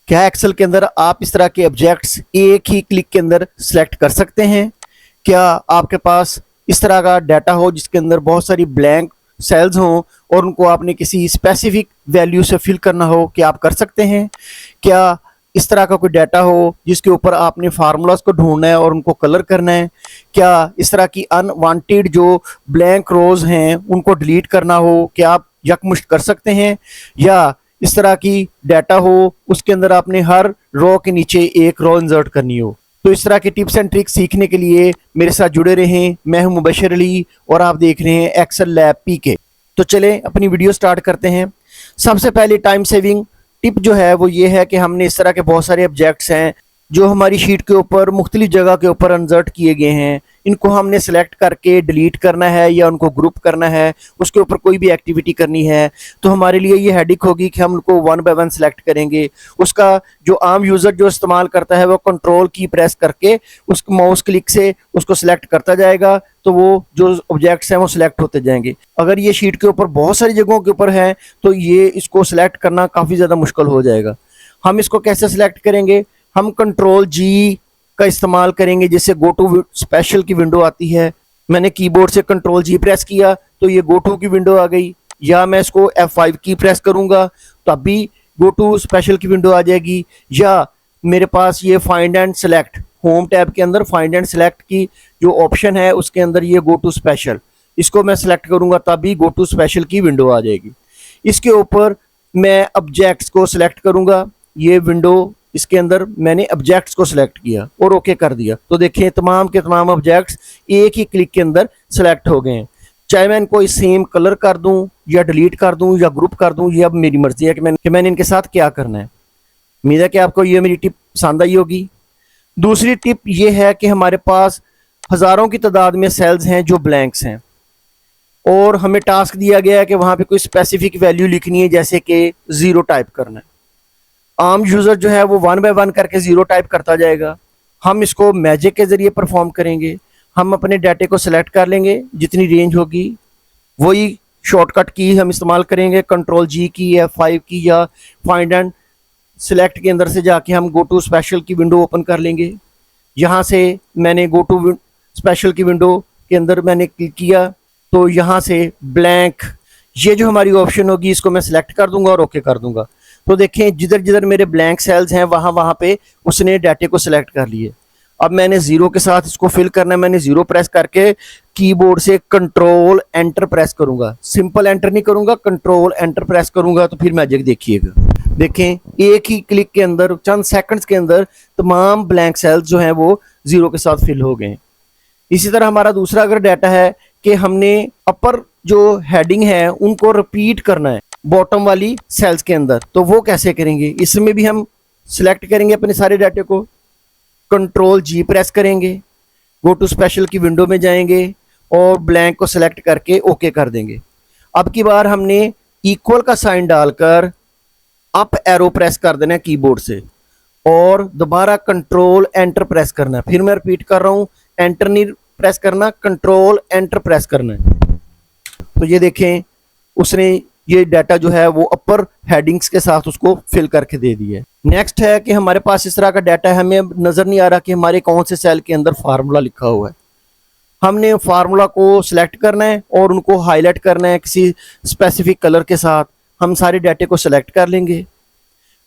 क्या एक्सेल के अंदर आप इस तरह के ऑब्जेक्ट्स एक ही क्लिक के अंदर सेलेक्ट कर सकते हैं? क्या आपके पास इस तरह का डाटा हो जिसके अंदर बहुत सारी ब्लैंक सेल्स हों और उनको आपने किसी स्पेसिफिक वैल्यू से फिल करना हो, क्या आप कर सकते हैं? क्या इस तरह का कोई डाटा हो जिसके ऊपर आपने फार्मूलाज को ढूंढना है और उनको कलर करना है? क्या इस तरह की अनवांटेड जो ब्लैंक रोज हैं उनको डिलीट करना हो, क्या आप यकमुश्त कर सकते हैं? या इस तरह की डाटा हो उसके अंदर आपने हर रो के नीचे एक रो इंसर्ट करनी हो? तो इस तरह के टिप्स एंड ट्रिक्स सीखने के लिए मेरे साथ जुड़े रहें। मैं हूं मुबशर अली और आप देख रहे हैं एक्सेल लैब पीके। तो चलें अपनी वीडियो स्टार्ट करते हैं। सबसे पहले टाइम सेविंग टिप जो है वो ये है कि हमने इस तरह के बहुत सारे ऑब्जेक्ट्स हैं जो हमारी शीट के ऊपर मुख्तलिफ जगह के ऊपर इंसर्ट किए गए हैं। इनको हमने सेलेक्ट करके डिलीट करना है या उनको ग्रुप करना है, उसके ऊपर कोई भी एक्टिविटी करनी है तो हमारे लिए ये हेडिक होगी कि हम उनको वन बाय वन सेलेक्ट करेंगे। उसका जो आम यूज़र जो इस्तेमाल करता है वो कंट्रोल की प्रेस करके उस माउस क्लिक से उसको सिलेक्ट करता जाएगा, तो वो जो ऑब्जेक्ट्स हैं वो सिलेक्ट होते जाएंगे। अगर ये शीट के ऊपर बहुत सारी जगहों के ऊपर है तो ये इसको सिलेक्ट करना काफ़ी ज़्यादा मुश्किल हो जाएगा। हम इसको कैसे सिलेक्ट करेंगे? हम कंट्रोल जी का इस्तेमाल करेंगे। जैसे गो टू स्पेशल की विंडो आती है, मैंने कीबोर्ड से कंट्रोल जी प्रेस किया तो ये गो टू की विंडो आ गई, या मैं इसको F5 की प्रेस करूंगा तब भी गो टू स्पेशल की विंडो आ जाएगी। या मेरे पास ये find and select home tab के अंदर फाइंड एंड सेलेक्ट की जो ऑप्शन है उसके अंदर ये गो टू स्पेशल, इसको मैं सेलेक्ट करूंगा तब भी गो टू स्पेशल की विंडो आ जाएगी। इसके ऊपर मैं ऑब्जेक्ट्स को सिलेक्ट करूंगा, ये विंडो इसके अंदर मैंने ऑब्जेक्ट्स को सिलेक्ट किया और ओके कर दिया तो देखें तमाम के तमाम ऑब्जेक्ट्स एक ही क्लिक के अंदर सिलेक्ट हो गए हैं। चाहे मैं इनको सेम कलर कर दूं या डिलीट कर दूं या ग्रुप कर दूं, ये अब मेरी मर्जी है कि मैंने इनके साथ क्या करना है। उम्मीद है कि आपको ये मेरी टिप पसंद आई होगी। दूसरी टिप ये है कि हमारे पास हज़ारों की तादाद में सेल्स हैं जो ब्लैंक्स हैं और हमें टास्क दिया गया है कि वहाँ पे कोई स्पेसिफिक वैल्यू लिखनी है, जैसे कि ज़ीरो टाइप करना है। आम यूज़र जो है वो वन बाय वन करके ज़ीरो टाइप करता जाएगा। हम इसको मैजिक के ज़रिए परफॉर्म करेंगे। हम अपने डाटे को सिलेक्ट कर लेंगे, जितनी रेंज होगी वही शॉर्टकट की हम इस्तेमाल करेंगे, कंट्रोल जी की F5 की या फाइंड एंड सिलेक्ट के अंदर से जाके हम गो टू स्पेशल की विंडो ओपन कर लेंगे। यहाँ से मैंने गो टू स्पेशल की विंडो के अंदर मैंने क्लिक किया तो यहाँ से ब्लैंक ये जो हमारी ऑप्शन होगी इसको मैं सिलेक्ट कर दूंगा और ओके कर दूंगा। तो देखें जिधर जिधर मेरे ब्लैंक सेल्स हैं वहाँ वहाँ पे उसने डाटे को सिलेक्ट कर लिए। अब मैंने ज़ीरो के साथ इसको फिल करना है। मैंने ज़ीरो प्रेस करके कीबोर्ड से कंट्रोल एंटर प्रेस करूंगा, सिंपल एंटर नहीं करूंगा, कंट्रोल एंटर प्रेस करूंगा तो फिर मैजिक देखिएगा। देखें एक ही क्लिक के अंदर चंद सेकंड्स के अंदर तमाम ब्लैंक सेल्स जो हैं वो ज़ीरो के साथ फिल हो गए। इसी तरह हमारा दूसरा अगर डाटा है कि हमने अपर जो हेडिंग है उनको रिपीट करना है बॉटम वाली सेल्स के अंदर, तो वो कैसे करेंगे? इसमें भी हम सिलेक्ट करेंगे अपने सारे डाटे को, कंट्रोल जी प्रेस करेंगे, गो टू स्पेशल की विंडो में जाएंगे और ब्लैंक को सिलेक्ट करके ओके कर देंगे। अब की बार हमने इक्वल का साइन डालकर अप एरो प्रेस कर देना है कीबोर्ड से और दोबारा कंट्रोल एंटर प्रेस करना है। फिर मैं रिपीट कर रहा हूँ, एंटर नहीं प्रेस करना, कंट्रोल एंटर प्रेस करना है। तो ये देखें उसने ये डाटा जो है वो अपर हेडिंग्स के साथ उसको फिल करके दे दिया है। नेक्स्ट है कि हमारे पास इस तरह का डाटा है, हमें नज़र नहीं आ रहा कि हमारे कौन से सेल के अंदर फार्मूला लिखा हुआ है। हमने फार्मूला को सिलेक्ट करना है और उनको हाईलाइट करना है किसी स्पेसिफिक कलर के साथ। हम सारे डाटे को सिलेक्ट कर लेंगे,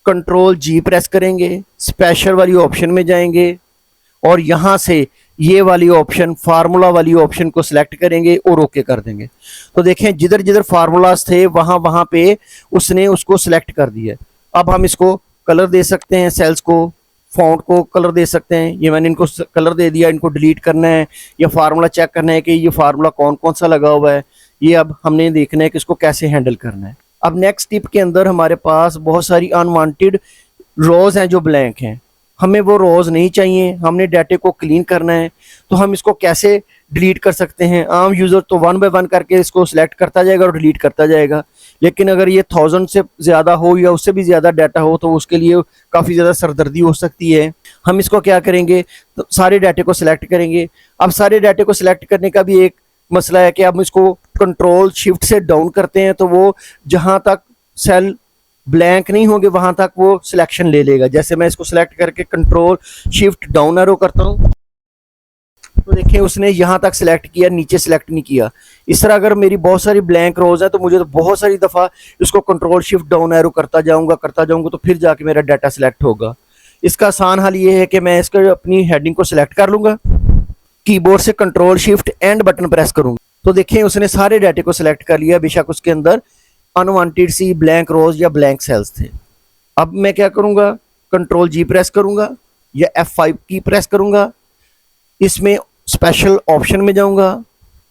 कंट्रोल जी प्रेस करेंगे, स्पेशल वाली ऑप्शन में जाएंगे और यहाँ से ये वाली ऑप्शन फार्मूला वाली ऑप्शन को सिलेक्ट करेंगे और ओके कर देंगे। तो देखें जिधर जिधर फार्मूलाज थे वहाँ वहाँ पे उसने उसको सिलेक्ट कर दिया। अब हम इसको कलर दे सकते हैं, सेल्स को फॉन्ट को कलर दे सकते हैं। ये मैंने इनको कलर दे दिया। इनको डिलीट करना है या फार्मूला चेक करना है कि ये फार्मूला कौन कौन सा लगा हुआ है, ये अब हमने देखना है कि इसको कैसे हैंडल करना है। अब नेक्स्ट टिप के अंदर हमारे पास बहुत सारी अनवांटेड रोज हैं जो ब्लैंक हैं, हमें वो रोज नहीं चाहिए, हमने डाटे को क्लीन करना है। तो हम इसको कैसे डिलीट कर सकते हैं? आम यूज़र तो वन बाय वन करके इसको सिलेक्ट करता जाएगा और डिलीट करता जाएगा, लेकिन अगर ये 1000 से ज़्यादा हो या उससे भी ज़्यादा डाटा हो तो उसके लिए काफ़ी ज़्यादा सरदर्दी हो सकती है। हम इसको क्या करेंगे, तो सारे डाटे को सिलेक्ट करेंगे। अब सारे डाटे को सिलेक्ट करने का भी एक मसला है कि अब इसको कंट्रोल शिफ्ट से डाउन करते हैं तो वो जहाँ तक सेल ब्लैंक नहीं होंगे वहां तक वो सिलेक्शन ले लेगा। जैसे मैं इसको सिलेक्ट करके कंट्रोल शिफ्ट डाउन एरो करता हूँ तो देखिए उसने यहाँ तक सिलेक्ट किया, नीचे सिलेक्ट नहीं किया। इस तरह अगर मेरी बहुत सारी ब्लैंक रोज है तो मुझे तो बहुत सारी दफ़ा इसको कंट्रोल शिफ्ट डाउन एरो करता जाऊंगा तो फिर जाके मेरा डाटा सिलेक्ट होगा। इसका आसान हल ये है कि मैं इसको अपनी हेडिंग को सिलेक्ट कर लूँगा, कीबोर्ड से control shift and button press करूँगा तो देखिए उसने सारे डाटे को सिलेक्ट कर लिया, बेशक उसके अंदर अनवांटेड सी ब्लैंक रोज या ब्लैंक सेल्स थे। अब मैं क्या करूँगा, कंट्रोल जी प्रेस करूँगा या F5 की प्रेस करूँगा, इसमें स्पेशल ऑप्शन में जाऊंगा,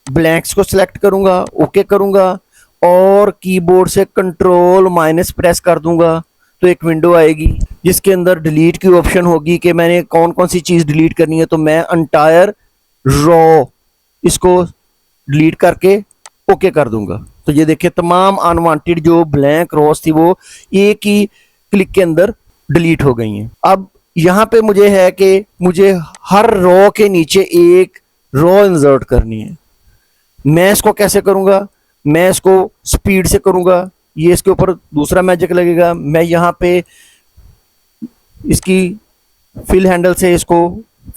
ब्लैंक्स को सिलेक्ट करूंगा, ओके करूंगा और कीबोर्ड से कंट्रोल माइनस प्रेस कर दूंगा तो एक विंडो आएगी जिसके अंदर डिलीट की ऑप्शन होगी कि मैंने कौन कौन सी चीज़ डिलीट करनी है। तो मैं एंटायर रो इसको डिलीट करके ओके कर दूंगा। तो ये देखिए तमाम अनवांटेड जो ब्लैंक रोज थी वो एक ही क्लिक के अंदर डिलीट हो गई हैं। अब यहाँ पे मुझे है कि मुझे हर रो के नीचे एक रो इंसर्ट करनी है। मैं इसको कैसे करूँगा, मैं इसको स्पीड से करूँगा, ये इसके ऊपर दूसरा मैजिक लगेगा। मैं यहाँ पे इसकी फिल हैंडल से इसको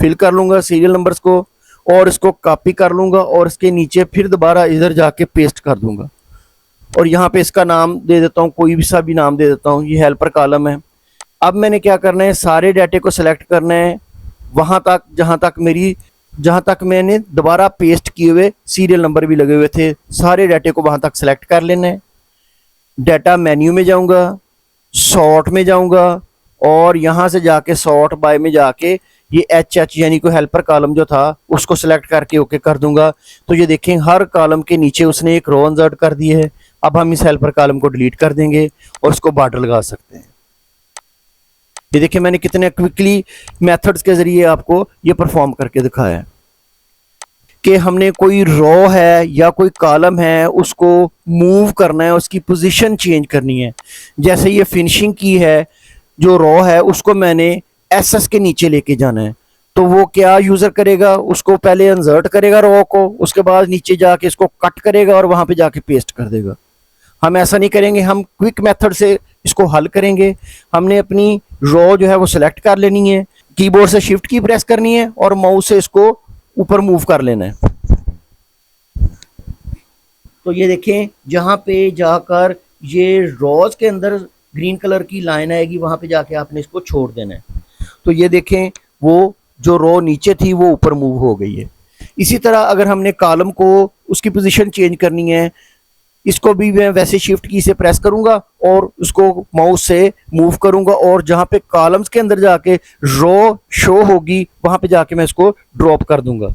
फिल कर लूँगा सीरियल नंबर्स को और इसको कॉपी कर लूँगा और इसके नीचे फिर दोबारा इधर जाके पेस्ट कर दूँगा और यहाँ पे इसका नाम दे देता हूँ, कोई भी सा भी नाम दे देता हूँ, ये हेल्पर कॉलम है। अब मैंने क्या करना है, सारे डाटे को सिलेक्ट करना है वहाँ तक जहाँ तक मैंने दोबारा पेस्ट किए हुए सीरियल नंबर भी लगे हुए थे, सारे डाटे को वहाँ तक सिलेक्ट कर लेना है। डाटा मेन्यू में जाऊँगा, सॉर्ट में जाऊँगा और यहाँ से जाके सॉर्ट बाय में जाके ये एच यानी कोई हेल्पर कॉलम जो था उसको सिलेक्ट करके ओके कर दूंगा। तो ये देखें हर कॉलम के नीचे उसने एक रो इंसर्ट कर दी है। अब हम इस हेल्पर कॉलम को डिलीट कर देंगे और उसको बॉर्डर लगा सकते हैं। ये देखिए मैंने कितने क्विकली मेथड्स के जरिए आपको ये परफॉर्म करके दिखाया है कि हमने कोई रो है या कोई कॉलम है उसको मूव करना है, उसकी पोजीशन चेंज करनी है। जैसे ये फिनिशिंग की है जो रो है उसको मैंने एसएस के नीचे लेके जाना है तो वो क्या यूजर करेगा, उसको पहले इंसर्ट करेगा रो को, उसके बाद नीचे जाके इसको कट करेगा और वहां पे जाके पेस्ट कर देगा। हम ऐसा नहीं करेंगे, हम क्विक मेथड से इसको हल करेंगे। हमने अपनी रो जो है वो सिलेक्ट कर लेनी है, कीबोर्ड से शिफ्ट की प्रेस करनी है और माउस से इसको ऊपर मूव कर लेना है। तो ये देखें जहां पे जाकर ये रोज के अंदर ग्रीन कलर की लाइन आएगी वहां पे जाके आपने इसको छोड़ देना है। तो ये देखें वो जो रो नीचे थी वो ऊपर मूव हो गई है। इसी तरह अगर हमने कॉलम को उसकी पोजीशन चेंज करनी है, इसको भी मैं वैसे शिफ्ट की से प्रेस करूंगा और उसको माउस से मूव करूंगा और जहां पे कॉलम्स के अंदर जाके रो शो होगी वहां पे जाके मैं इसको ड्रॉप कर दूंगा।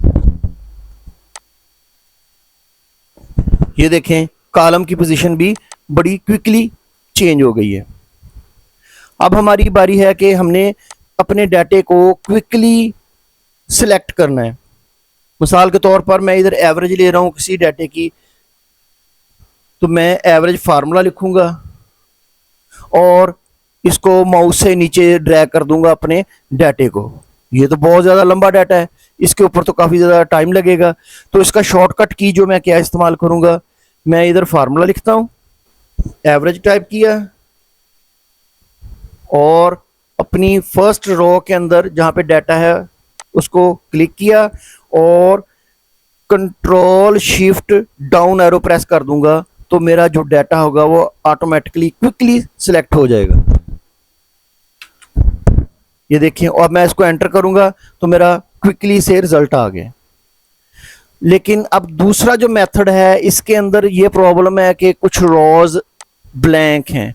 ये देखें कॉलम की पोजीशन भी बड़ी क्विकली चेंज हो गई है। अब हमारी बारी है कि हमने अपने डाटे को क्विकली सिलेक्ट करना है। मिसाल के तौर पर मैं इधर एवरेज ले रहा हूं किसी डाटे की, तो मैं एवरेज फार्मूला लिखूंगा और इसको माउस से नीचे ड्रैग कर दूंगा अपने डाटे को। ये तो बहुत ज़्यादा लंबा डाटा है, इसके ऊपर तो काफ़ी ज़्यादा टाइम लगेगा। तो इसका शॉर्टकट की जो मैं क्या इस्तेमाल करूंगा, मैं इधर फार्मूला लिखता हूं, एवरेज टाइप किया और अपनी फर्स्ट रो के अंदर जहां पे डाटा है उसको क्लिक किया और control shift down arrow press कर दूंगा तो मेरा जो डाटा होगा वो ऑटोमेटिकली क्विकली सिलेक्ट हो जाएगा। ये देखिए और मैं इसको एंटर करूंगा तो मेरा क्विकली से रिजल्ट आ गया। लेकिन अब दूसरा जो मेथड है इसके अंदर ये प्रॉब्लम है कि कुछ रोज ब्लैंक हैं।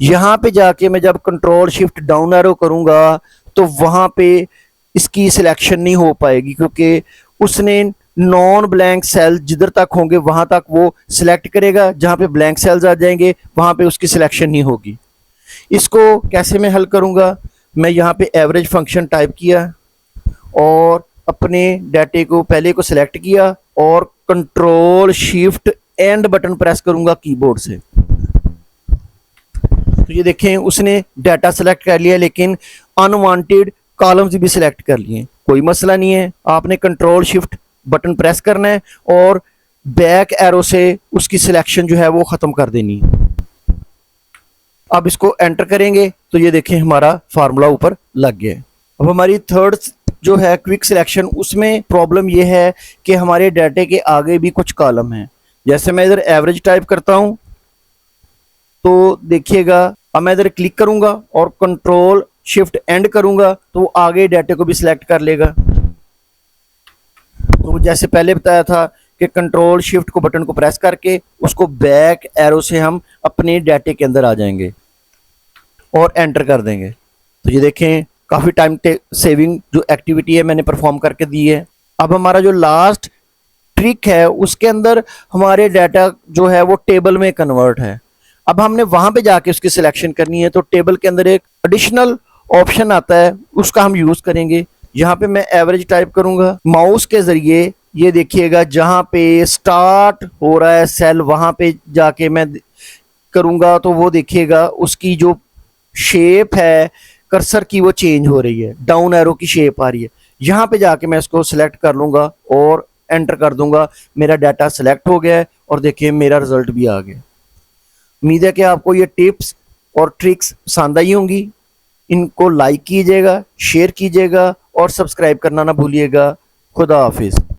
यहाँ पे जाके मैं जब कंट्रोल शिफ्ट डाउन एरो करूँगा तो वहाँ पे इसकी सिलेक्शन नहीं हो पाएगी क्योंकि उसने नॉन ब्लैंक सेल जिधर तक होंगे वहाँ तक वो सिलेक्ट करेगा, जहाँ पे ब्लैंक सेल्स आ जाएंगे वहाँ पे उसकी सिलेक्शन नहीं होगी। इसको कैसे मैं हल करूँगा, मैं यहाँ पे एवरेज फंक्शन टाइप किया और अपने डाटे को पहले को सिलेक्ट किया और control shift and button press करूँगा कीबोर्ड से। तो ये देखें उसने डाटा सेलेक्ट कर लिया लेकिन अनवांटेड कॉलम्स भी सिलेक्ट कर लिए। कोई मसला नहीं है, आपने कंट्रोल शिफ्ट बटन प्रेस करना है और बैक एरो से उसकी सिलेक्शन जो है वो ख़त्म कर देनी है। अब इसको एंटर करेंगे तो ये देखें हमारा फार्मूला ऊपर लग गया है। अब हमारी थर्ड जो है क्विक सिलेक्शन, उसमें प्रॉब्लम ये है कि हमारे डाटे के आगे भी कुछ कॉलम हैं। जैसे मैं इधर एवरेज टाइप करता हूं तो देखिएगा, अब मैं इधर क्लिक करूंगा और कंट्रोल शिफ्ट एंड करूंगा तो वो आगे डाटे को भी सिलेक्ट कर लेगा। तो जैसे पहले बताया था कि कंट्रोल शिफ्ट को बटन को प्रेस करके उसको बैक एरो से हम अपने डाटे के अंदर आ जाएंगे और एंटर कर देंगे। तो ये देखें काफ़ी टाइम सेविंग जो एक्टिविटी है मैंने परफॉर्म करके दी है। अब हमारा जो लास्ट ट्रिक है उसके अंदर हमारे डाटा जो है वो टेबल में कन्वर्ट है। अब हमने वहां पे जाके उसकी सिलेक्शन करनी है, तो टेबल के अंदर एक एडिशनल ऑप्शन आता है, उसका हम यूज करेंगे। यहाँ पे मैं एवरेज टाइप करूंगा, माउस के जरिए ये देखिएगा जहां पे स्टार्ट हो रहा है सेल वहां पे जाके मैं करूंगा तो वो देखिएगा उसकी जो शेप है कर्सर की वो चेंज हो रही है, डाउन एरो की शेप आ रही है। यहाँ पे जाके मैं इसको सिलेक्ट कर लूंगा और एंटर कर दूंगा, मेरा डाटा सिलेक्ट हो गया है और देखिए मेरा रिजल्ट भी आ गया। उम्मीद है कि आपको ये टिप्स और ट्रिक्स पसंद आई होंगी। इनको लाइक कीजिएगा, शेयर कीजिएगा और सब्सक्राइब करना ना भूलिएगा। खुदा हाफिज।